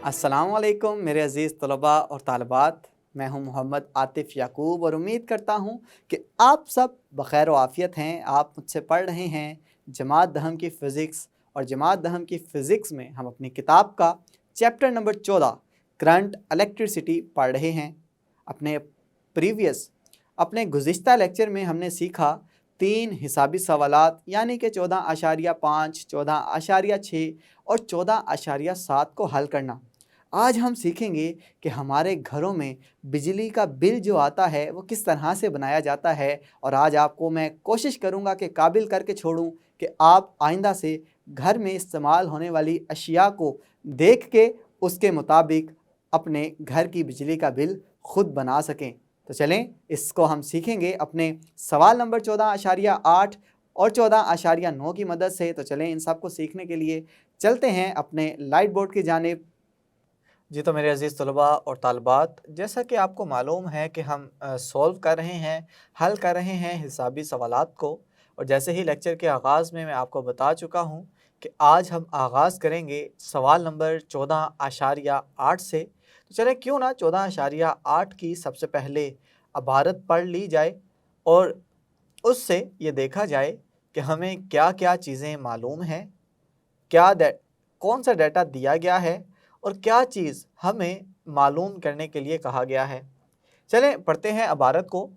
अस्सलामुअलैकुम मेरे अज़ीज़ तलबा और तालिबात। मैं हूं मोहम्मद आतिफ़ याकूब और उम्मीद करता हूं कि आप सब बख़ैर व आफ़ियत हैं। आप मुझसे पढ़ रहे हैं जमात दहम की फ़िज़िक्स, और जमात दहम की फ़िज़िक्स में हम अपनी किताब का चैप्टर नंबर 14 करंट इलेक्ट्रिसिटी पढ़ रहे हैं। अपने गुज़िश्ता लेक्चर में हमने सीखा 3 हिसाबी सवालात यानी कि 14.5, 14.6 और 14.7 को हल करना। आज हम सीखेंगे कि हमारे घरों में बिजली का बिल जो आता है वो किस तरह से बनाया जाता है, और आज आपको मैं कोशिश करूंगा कि काबिल करके छोड़ूं कि आप आइंदा से घर में इस्तेमाल होने वाली अशिया को देख के उसके मुताबिक अपने घर की बिजली का बिल खुद बना सकें। तो चलें इसको हम सीखेंगे अपने सवाल नंबर 14.8 और 14.9 की मदद से। तो चलें इन सब को सीखने के लिए चलते हैं अपने लाइट बोर्ड की जानिब। जी तो मेरे अज़ीज़ तलबा और तालिबात, जैसा कि आपको मालूम है कि हम सॉल्व कर रहे हैं, हल कर रहे हैं हिसाबी सवालात को। और जैसे ही लेक्चर के आगाज़ में मैं आपको बता चुका हूं कि आज हम आगाज़ करेंगे सवाल नंबर 14.8 से। तो चलें क्यों ना 14.8 की सबसे पहले इबारत पढ़ ली जाए और उससे ये देखा जाए कि हमें क्या क्या चीज़ें मालूम हैं, कौन सा डाटा दिया गया है और क्या चीज़ हमें मालूम करने के लिए कहा गया है। चलें पढ़ते हैं इबारत को।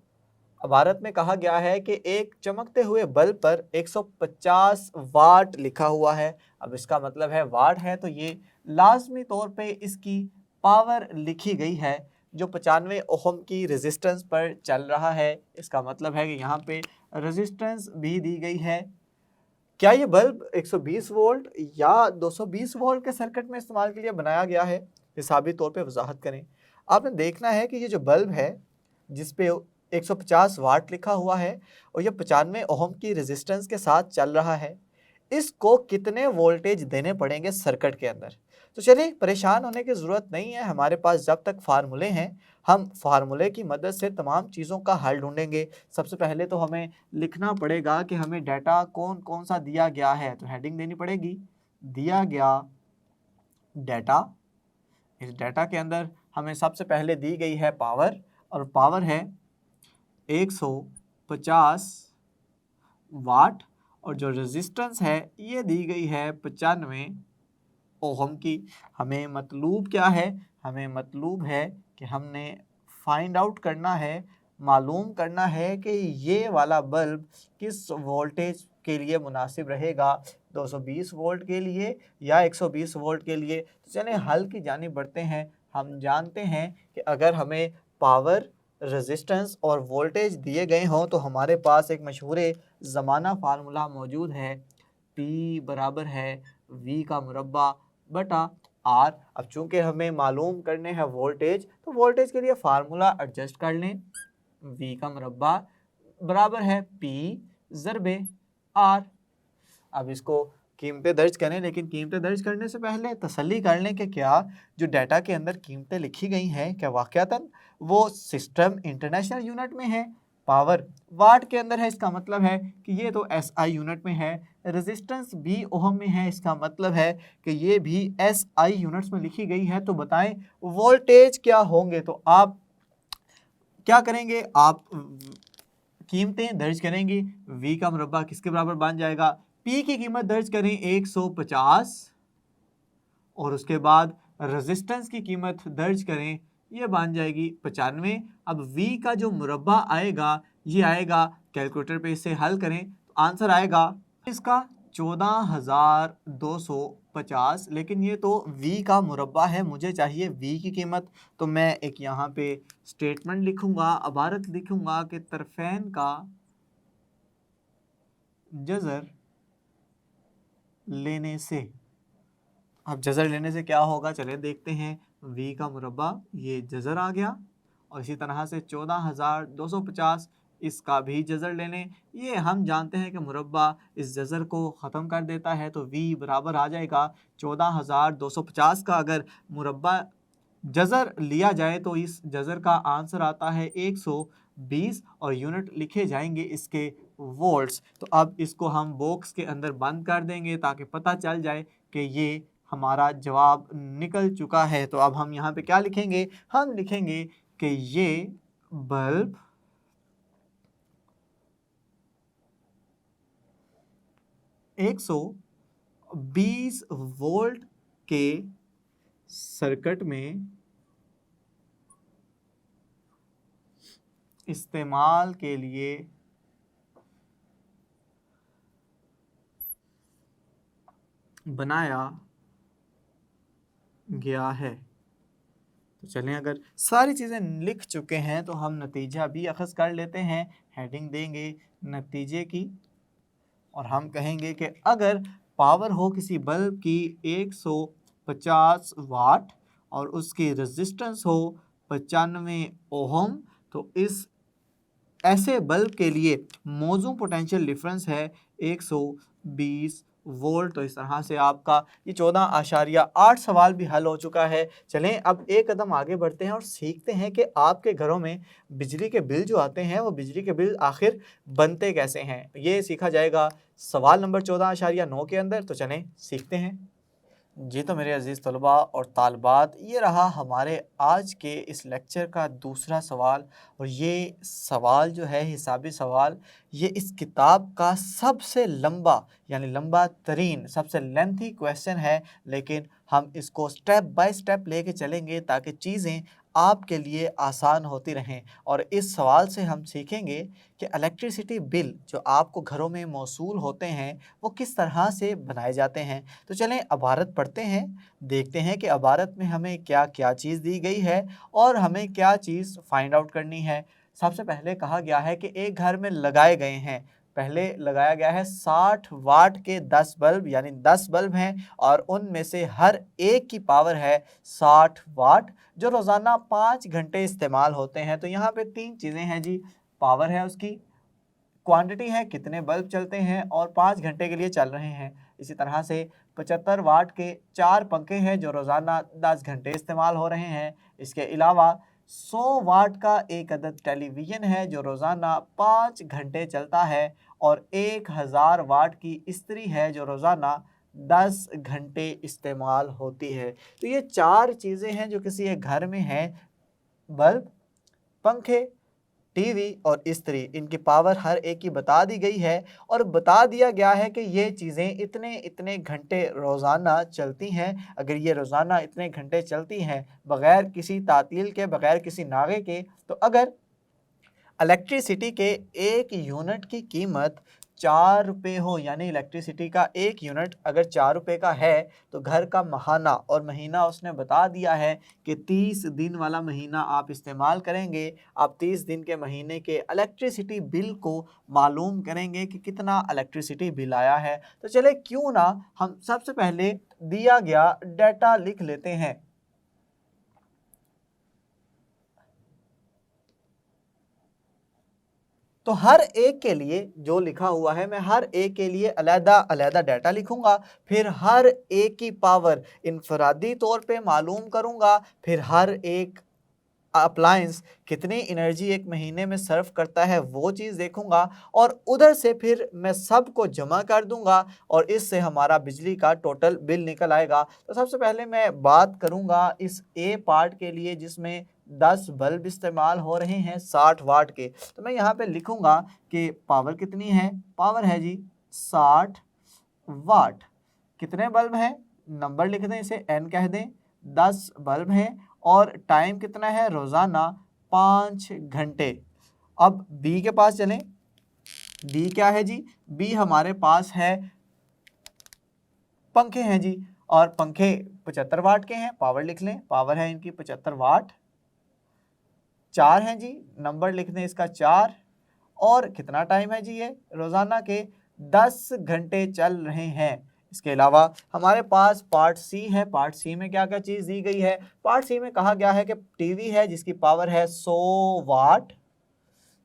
इबारत में कहा गया है कि एक चमकते हुए बल्ब पर 150 वाट लिखा हुआ है। अब इसका मतलब है वाट है तो ये लाजमी तौर पे इसकी पावर लिखी गई है जो 95 ओहम की रेजिस्टेंस पर चल रहा है। इसका मतलब है कि यहाँ पे रेजिस्टेंस भी दी गई है। क्या ये बल्ब 120 वोल्ट या 220 वोल्ट के सर्किट में इस्तेमाल के लिए बनाया गया है? हिसाबी तौर पे वजाहत करें। आपने देखना है कि ये जो बल्ब है जिस पे 150 वाट लिखा हुआ है और ये 95 ओहम की रेजिस्टेंस के साथ चल रहा है, इसको कितने वोल्टेज देने पड़ेंगे सर्किट के अंदर। तो चलिए परेशान होने की ज़रूरत नहीं है, हमारे पास जब तक फार्मूले हैं हम फार्मूले की मदद से तमाम चीज़ों का हल ढूंढेंगे। सबसे पहले तो हमें लिखना पड़ेगा कि हमें डाटा कौन कौन सा दिया गया है, तो हेडिंग देनी पड़ेगी दिया गया डाटा। इस डाटा के अंदर हमें सबसे पहले दी गई है पावर, और पावर है 150 वाट, और जो रेजिस्टेंस है ये दी गई है 95 ओहम की। हमें मतलूब क्या है? हमें मतलूब है कि हमने फाइंड आउट करना है, मालूम करना है कि ये वाला बल्ब किस वोल्टेज के लिए मुनासिब रहेगा, 220 वोल्ट के लिए या 120 वोल्ट के लिए। तो चलें हल की जानिब बढ़ते हैं। हम जानते हैं कि अगर हमें पावर, रेजिस्टेंस और वोल्टेज दिए गए हों तो हमारे पास एक मशहूर ज़माना फार्मूला मौजूद है, P बराबर है V का मुरब्बा बटा R। अब चूंकि हमें मालूम करने हैं वोल्टेज, तो वोल्टेज के लिए फार्मूला एडजस्ट कर लें। V का मुरब्बा बराबर है P ज़रबे R। अब इसको कीमतें दर्ज करें, लेकिन कीमतें दर्ज करने से पहले तसल्ली कर लें कि क्या जो डाटा के अंदर कीमतें लिखी गई हैं क्या वाक़यातन वो सिस्टम इंटरनेशनल यूनिट में है। पावर वाट के अंदर है, इसका मतलब है कि ये तो SI यूनिट में है। रेजिस्टेंस भी ओहम में है, इसका मतलब है कि ये भी SI यूनिट्स में लिखी गई है। तो बताएं वोल्टेज क्या होंगे। तो आप क्या करेंगे, आप कीमतें दर्ज करेंगे। V का मुरब्बा किसके बराबर बन जाएगा, P की कीमत दर्ज करें 150, और उसके बाद रेजिस्टेंस की कीमत दर्ज करें, ये बन जाएगी 95। अब V का जो मुरब्बा आएगा ये आएगा, कैलकुलेटर पे इसे हल करें तो आंसर आएगा इसका 14,250। लेकिन ये तो V का मुरब्बा है, मुझे चाहिए V की कीमत। तो मैं एक यहाँ पे स्टेटमेंट लिखूंगा, इबारत लिखूंगा कि तरफेन का जज़र लेने से। अब जज़र लेने से क्या होगा, चले देखते हैं। V का मुरब्बा ये जज़र आ गया, और इसी तरह से 14,250 इसका भी जज़र लेने। ये हम जानते हैं कि मुरब्बा इस जज़र को ख़त्म कर देता है, तो V बराबर आ जाएगा 14,250 का अगर मुरब्बा जज़र लिया जाए तो इस जज़र का आंसर आता है 120, और यूनिट लिखे जाएंगे इसके वोल्ट्स। तो अब इसको हम बॉक्स के अंदर बंद कर देंगे ताकि पता चल जाए कि ये हमारा जवाब निकल चुका है। तो अब हम यहाँ पे क्या लिखेंगे, हम लिखेंगे कि ये बल्ब 120 वोल्ट के सर्किट में इस्तेमाल के लिए बनाया गया है। तो चलें, अगर सारी चीज़ें लिख चुके हैं तो हम नतीजा भी अखज़ कर लेते हैं। हेडिंग देंगे नतीजे की और हम कहेंगे कि अगर पावर हो किसी बल्ब की 150 वाट और उसकी रेजिस्टेंस हो 95 ओहम, तो इस ऐसे बल्ब के लिए मौजू पोटेंशियल डिफरेंस है 120 वोल्ट। तो इस तरह से आपका ये 14.8 सवाल भी हल हो चुका है। चलें अब एक कदम आगे बढ़ते हैं और सीखते हैं कि आपके घरों में बिजली के बिल जो आते हैं वो बिजली के बिल आखिर बनते कैसे हैं। ये सीखा जाएगा सवाल नंबर 14.9 के अंदर। तो चलें सीखते हैं। जी तो मेरे अज़ीज़ तलबा और तालबात, ये रहा हमारे आज के इस लेक्चर का दूसरा सवाल। और ये सवाल जो है हिसाबी सवाल, ये इस किताब का सबसे लंबा यानी लंबा तरीन सबसे लेंथी क्वेश्चन है, लेकिन हम इसको स्टेप बाय स्टेप लेके चलेंगे ताकि चीज़ें आपके लिए आसान होती रहें। और इस सवाल से हम सीखेंगे कि इलेक्ट्रिसिटी बिल जो आपको घरों में मौसूल होते हैं वो किस तरह से बनाए जाते हैं। तो चलें इबारत पढ़ते हैं, देखते हैं कि इबारत में हमें क्या क्या चीज़ दी गई है और हमें क्या चीज़ फाइंड आउट करनी है। सबसे पहले कहा गया है कि एक घर में लगाए गए हैं, पहले लगाया गया है 60 वाट के 10 बल्ब, यानी 10 बल्ब हैं और उनमें से हर एक की पावर है 60 वाट, जो रोज़ाना 5 घंटे इस्तेमाल होते हैं। तो यहाँ पे 3 चीज़ें हैं जी, पावर है उसकी, क्वांटिटी है कितने बल्ब चलते हैं और 5 घंटे के लिए चल रहे हैं। इसी तरह से 75 वाट के 4 पंखे हैं जो रोज़ाना 10 घंटे इस्तेमाल हो रहे हैं। इसके अलावा 100 वाट का एक अदद टेलीविज़न है जो रोज़ाना 5 घंटे चलता है और 1000 वाट की इस्त्री है जो रोज़ाना 10 घंटे इस्तेमाल होती है। तो ये 4 चीज़ें हैं जो किसी एक घर में हैं, बल्ब, पंखे, टीवी और इस्त्री। इनकी पावर हर एक की बता दी गई है और बता दिया गया है कि ये चीज़ें इतने इतने घंटे रोज़ाना चलती हैं। अगर ये रोज़ाना इतने घंटे चलती हैं बग़ैर किसी तातील के, बग़ैर किसी नागे के, तो अगर इलेक्ट्रिसिटी के एक यूनिट की कीमत 4 रुपये हो, यानी इलेक्ट्रिसिटी का एक यूनिट अगर 4 रुपये का है, तो घर का महाना और महीना उसने बता दिया है कि 30 दिन वाला महीना आप इस्तेमाल करेंगे। आप 30 दिन के महीने के इलेक्ट्रिसिटी बिल को मालूम करेंगे कि कितना इलेक्ट्रिसिटी बिल आया है। तो चले क्यों ना हम सबसे पहले दिया गया डाटा लिख लेते हैं। तो हर एक के लिए जो लिखा हुआ है, मैं हर एक के लिए अलहदा अलहदा डाटा लिखूंगा, फिर हर एक की पावर इनफरादी तौर पे मालूम करूंगा, फिर हर एक अप्लायंस कितनी एनर्जी एक महीने में सर्व करता है वो चीज़ देखूंगा और उधर से फिर मैं सबको जमा कर दूंगा और इससे हमारा बिजली का टोटल बिल निकल आएगा। तो सबसे पहले मैं बात करूंगा इस ए पार्ट के लिए जिसमें 10 बल्ब इस्तेमाल हो रहे हैं 60 वाट के। तो मैं यहाँ पे लिखूंगा कि पावर कितनी है, पावर है जी 60 वाट। कितने बल्ब हैं, नंबर लिख दें, इसे n कह दें, 10 बल्ब हैं और टाइम कितना है, रोज़ाना 5 घंटे। अब बी के पास चलें, बी क्या है जी, बी हमारे पास है पंखे हैं जी, और पंखे 75 वाट के हैं, पावर लिख लें, पावर है इनकी 75 वाट। 4 हैं जी, नंबर लिख दें इसका 4, और कितना टाइम है जी, ये रोज़ाना के 10 घंटे चल रहे हैं। इसके अलावा हमारे पास पार्ट सी है, पार्ट सी में क्या क्या चीज़ दी गई है। पार्ट सी में कहा गया है कि टीवी है जिसकी पावर है 100 वाट।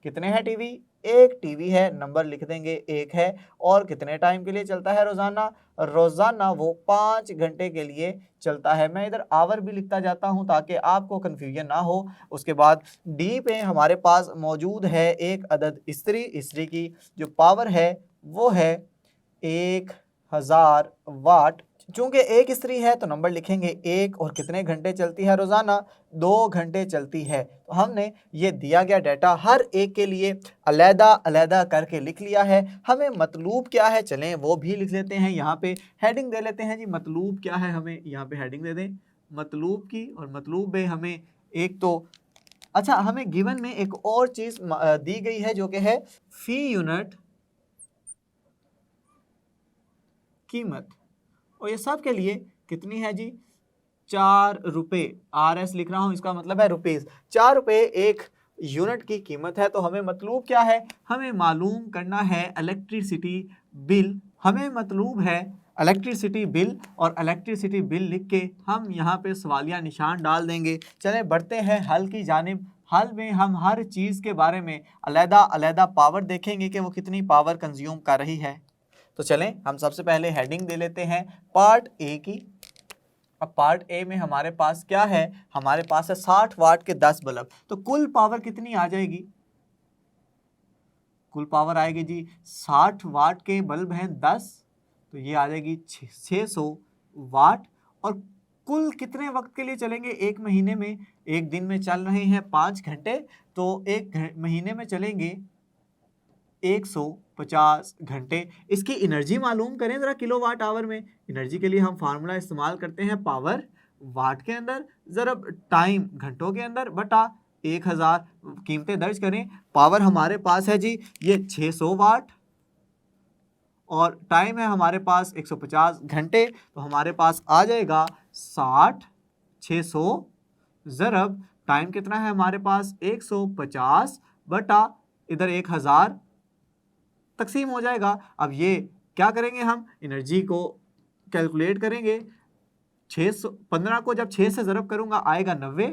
कितने हैं टीवी, एक टीवी है, नंबर लिख देंगे 1 है, और कितने टाइम के लिए चलता है, रोज़ाना, रोज़ाना वो 5 घंटे के लिए चलता है। मैं इधर आवर भी लिखता जाता हूं ताकि आपको कन्फ्यूजन ना हो। उसके बाद डी पे हमारे पास मौजूद है एक अदद इस्त्री, इस्त्री की जो पावर है वो है 1000 वाट, चूंकि एक स्त्री है तो नंबर लिखेंगे 1 और कितने घंटे चलती है रोज़ाना, 2 घंटे चलती है। तो हमने ये दिया गया डाटा हर एक के लिए अलहदा अलहदा करके लिख लिया है। हमें मतलूब क्या है, चलें वो भी लिख लेते हैं। यहाँ पे हेडिंग दे लेते हैं जी, मतलूब क्या है, हमें यहाँ पे हेडिंग दे दें मतलूब की। और मतलूब में हमें एक तो अच्छा, हमें गिवन में एक और चीज़ दी गई है जो कि है फी यूनिट कीमत, और ये सब के लिए कितनी है जी, 4 रुपये। RS लिख रहा हूँ, इसका मतलब है रुपीज़। 4 रुपये एक यूनिट की कीमत है। तो हमें मतलूब क्या है, हमें मालूम करना है इलेक्ट्रिसिटी बिल। हमें मतलूब है इलेक्ट्रिसिटी बिल, और इलेक्ट्रिसिटी बिल लिख के हम यहाँ पे सवालिया निशान डाल देंगे। चलें बढ़ते हैं हल की जानिब। हल में हम हर चीज़ के बारे में अलहदा अलहदा पावर देखेंगे कि वो कितनी पावर कंज्यूम कर रही है। तो चलें हम सबसे पहले हेडिंग दे लेते हैं पार्ट ए की। अब पार्ट ए में हमारे पास क्या है, हमारे पास है 60 वाट के 10 बल्ब। तो कुल पावर कितनी आ जाएगी, कुल पावर आएगी जी 60 वाट के बल्ब हैं 10, तो ये आ जाएगी 600 वाट। और कुल कितने वक्त के लिए चलेंगे, एक महीने में, एक दिन में चल रहे हैं 5 घंटे, तो एक महीने में चलेंगे 150 घंटे। इसकी एनर्जी मालूम करें ज़रा किलोवाट आवर में। एनर्जी के लिए हम फार्मूला इस्तेमाल करते हैं पावर वाट के अंदर ज़रब टाइम घंटों के अंदर बटा 1000। कीमतें दर्ज करें। पावर हमारे पास है जी ये 600 वाट, और टाइम है हमारे पास 150 घंटे। तो हमारे पास आ जाएगा 60 600 ज़रब टाइम कितना है हमारे पास 150 बटा इधर 1000 तकसीम हो जाएगा। अब ये क्या करेंगे, हम एनर्जी को कैलकुलेट करेंगे। 15 को जब 6 से ज़रब करूंगा आएगा 90,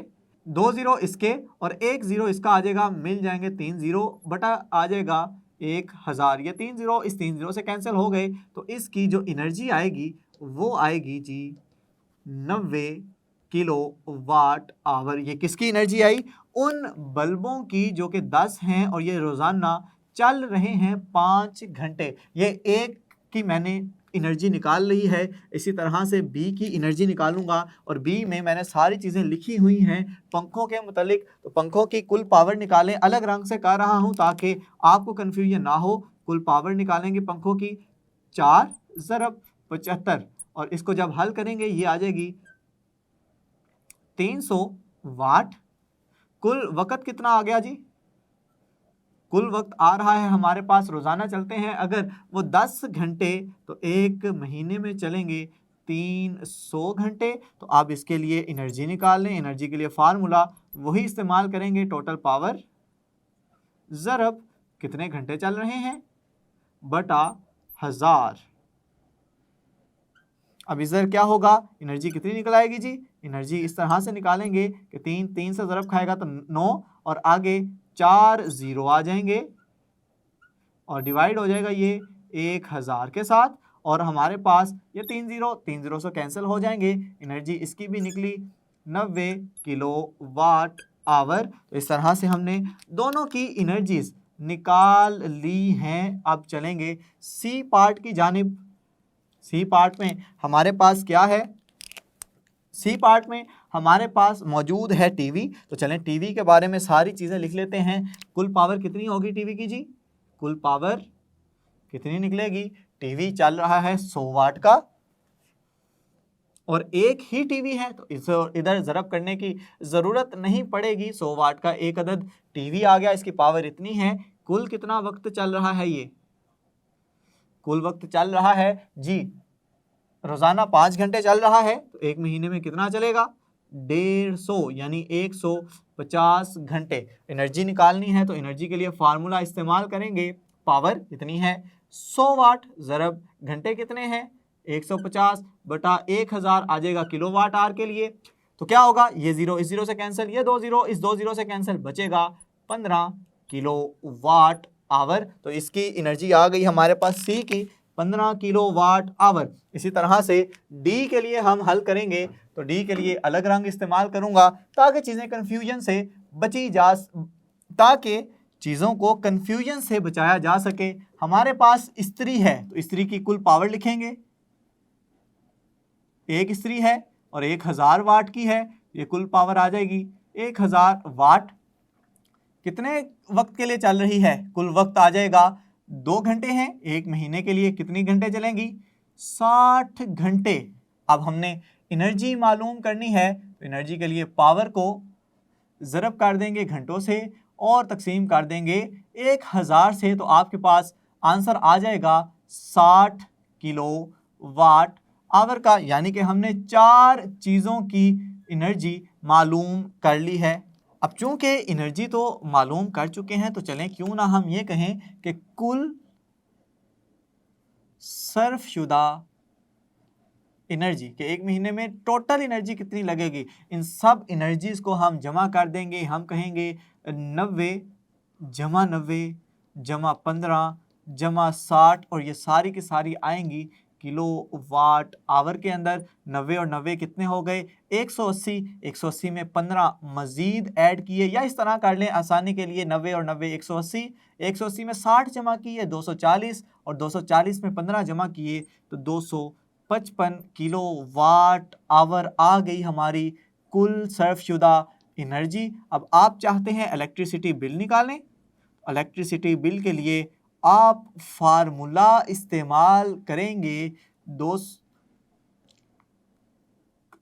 2 ज़ीरो इसके और 1 ज़ीरो इसका आ जाएगा, मिल जाएंगे 3 ज़ीरो बटा आ जाएगा 1000। ये 3 ज़ीरो इस 3 ज़ीरो से कैंसिल हो गए। तो इसकी जो एनर्जी आएगी वो आएगी जी 90 किलो वाट आवर। ये किसकी एनर्जी आई, उन बल्बों की जो कि 10 हैं और ये रोज़ाना चल रहे हैं 5 घंटे। ये एक की मैंने एनर्जी निकाल ली है। इसी तरह से बी की एनर्जी निकालूंगा, और बी में मैंने सारी चीज़ें लिखी हुई हैं पंखों के मुतालिक। तो पंखों की कुल पावर निकालें, अलग रंग से कर रहा हूं ताकि आपको कन्फ्यूजन ना हो। कुल पावर निकालेंगे पंखों की 4 ज़रब 75, और इसको जब हल करेंगे ये आ जाएगी 300 वाट। कुल वक़्त कितना आ गया जी, कुल वक्त आ रहा है हमारे पास, रोज़ाना चलते हैं अगर वो 10 घंटे, तो एक महीने में चलेंगे 300 घंटे। तो आप इसके लिए एनर्जी निकाल लें। एनर्जी के लिए फार्मूला वही इस्तेमाल करेंगे, टोटल पावर ज़रब कितने घंटे चल रहे हैं बटा 1000। अब इधर क्या होगा, एनर्जी कितनी निकल आएगी जी, एनर्जी इस तरह से निकालेंगे कि 3 से ज़रब खाएगा तो 9, और आगे 4 ज़ीरो आ जाएंगे और डिवाइड हो जाएगा ये 1000 के साथ। और हमारे पास ये 3 ज़ीरो से कैंसिल हो जाएंगे। एनर्जी इसकी भी निकली 90 किलो वाट आवर। तो इस तरह से हमने दोनों की एनर्जीज निकाल ली हैं। अब चलेंगे सी पार्ट की जानिब। सी पार्ट में हमारे पास क्या है, सी पार्ट में हमारे पास मौजूद है टीवी। तो चलें टीवी के बारे में सारी चीज़ें लिख लेते हैं। कुल पावर कितनी होगी टीवी की जी, कुल पावर कितनी निकलेगी, टीवी चल रहा है 100 वाट का और एक ही टीवी है, तो इसे इधर ज़रब करने की ज़रूरत नहीं पड़ेगी। 100 वाट का एक अदद टीवी आ गया, इसकी पावर इतनी है। कुल कितना वक्त चल रहा है, ये कुल वक्त चल रहा है जी रोज़ाना 5 घंटे चल रहा है। तो एक महीने में कितना चलेगा, 150 यानी 150 घंटे। एनर्जी निकालनी है तो एनर्जी के लिए फार्मूला इस्तेमाल करेंगे। पावर कितनी है 100 वाट, ज़रब घंटे कितने हैं 150 बटा 1000 आ जाएगा किलोवाट आवर के लिए। तो क्या होगा, ये ज़ीरो इस ज़ीरो से कैंसिल, ये 2 ज़ीरो इस 2 ज़ीरो से कैंसिल, बचेगा 15 किलोवाट आवर। तो इसकी एनर्जी आ गई हमारे पास सी की 15 किलोवाट आवर। इसी तरह से डी के लिए हम हल करेंगे। तो डी के लिए अलग रंग इस्तेमाल करूंगा ताकि चीज़ें कन्फ्यूजन से बची जा ताकि चीज़ों को कन्फ्यूजन से बचाया जा सके। हमारे पास स्त्री है तो स्त्री की कुल पावर लिखेंगे, एक स्त्री है और 1000 वाट की है, ये कुल पावर आ जाएगी 1000 वाट। कितने वक्त के लिए चल रही है? कुल वक्त आ जाएगा 2 घंटे हैं। 1 महीने के लिए कितनी घंटे चलेंगी? 60 घंटे। अब हमने एनर्जी मालूम करनी है, तो एनर्जी के लिए पावर को ज़रब कर देंगे घंटों से और तकसीम कर देंगे 1000 से, तो आपके पास आंसर आ जाएगा 60 किलो वाट आवर का। यानी कि हमने 4 चीज़ों की एनर्जी मालूम कर ली है। अब चूंकि एनर्जी तो मालूम कर चुके हैं, तो चलें क्यों ना हम ये कहें कि कुल सर्फशुदा एनर्जी के 1 महीने में टोटल एनर्जी कितनी लगेगी, इन सब एनर्जीज को हम जमा कर देंगे। हम कहेंगे 90 जमा 90 जमा 15 जमा 60, और ये सारी की सारी आएंगी किलो वाट आवर के अंदर। 90 और 90 कितने हो गए? 180। 180 में 15 मज़ीद ऐड किए, या इस तरह कर लें आसानी के लिए, 90 और 90 180। 180 में 60 जमा किए 240, और 240 में 15 जमा किए तो 255 किलो वाट आवर आ गई हमारी कुल सर्फशुदा एनर्जी। अब आप चाहते हैं इलेक्ट्रिसिटी बिल निकालें। इलेक्ट्रिसिटी बिल के लिए आप फार्मूला इस्तेमाल करेंगे।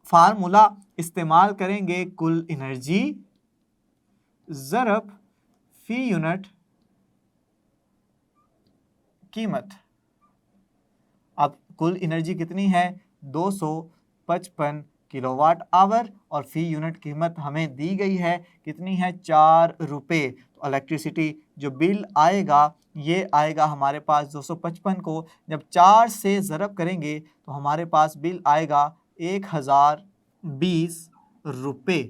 फार्मूला इस्तेमाल करेंगे कुल एनर्जी ज़रब फी यूनिट कीमत। अब कुल एनर्जी कितनी है? 255 किलोवाट आवर, और फी यूनिट कीमत हमें दी गई है कितनी है? 4 रुपये। तो इलेक्ट्रिसिटी जो बिल आएगा ये आएगा हमारे पास 255 को जब 4 से ज़रब करेंगे तो हमारे पास बिल आएगा 1020 रुपये।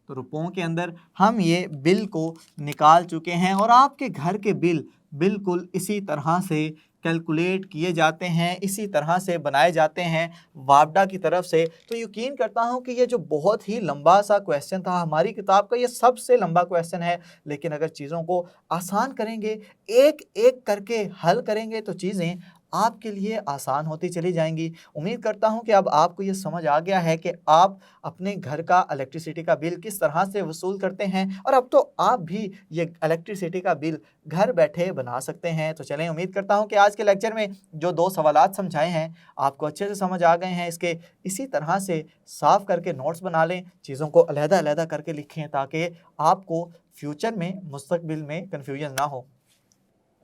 तो रुपयों के अंदर हम ये बिल को निकाल चुके हैं, और आपके घर के बिल बिल्कुल इसी तरह से कैलकुलेट किए जाते हैं, इसी तरह से बनाए जाते हैं वापडा की तरफ से। तो यकीन करता हूं कि ये जो बहुत ही लंबा सा क्वेश्चन था हमारी किताब का, ये सबसे लंबा क्वेश्चन है, लेकिन अगर चीज़ों को आसान करेंगे, एक एक करके हल करेंगे, तो चीज़ें आपके लिए आसान होती चली जाएंगी। उम्मीद करता हूं कि अब आपको ये समझ आ गया है कि आप अपने घर का इलेक्ट्रिसिटी का बिल किस तरह से वसूल करते हैं, और अब तो आप भी ये इलेक्ट्रिसिटी का बिल घर बैठे बना सकते हैं। तो चलें, उम्मीद करता हूं कि आज के लेक्चर में जो 2 सवालात समझाए हैं आपको अच्छे से समझ आ गए हैं। इसके इसी तरह से साफ करके नोट्स बना लें, चीज़ों को अलग-अलग करके लिखें, ताकि आपको फ्यूचर में मुस्तकबिल में कन्फ्यूजन ना हो।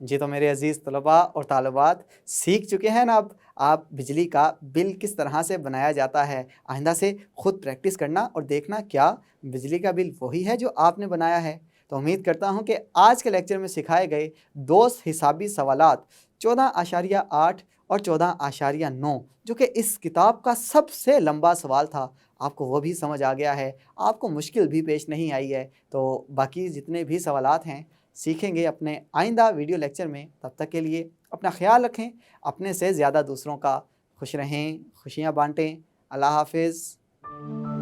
जी, तो मेरे अज़ीज़ तलबा और तालिबात सीख चुके हैं ना अब आप बिजली का बिल किस तरह से बनाया जाता है। आइंदा से ख़ुद प्रैक्टिस करना और देखना क्या बिजली का बिल वही है जो आपने बनाया है। तो उम्मीद करता हूँ कि आज के लेक्चर में सिखाए गए 2 हिसाबी सवालात 14.8 और 14.9 जो कि इस किताब का सबसे लंबा सवाल था, आपको वो भी समझ आ गया है, आपको मुश्किल भी पेश नहीं आई है। तो बाकी जितने भी सवालात हैं सीखेंगे अपने आइंदा वीडियो लेक्चर में। तब तक के लिए अपना ख्याल रखें, अपने से ज़्यादा दूसरों का खुश रहें, खुशियाँ बांटें। अल्लाह हाफ़िज़।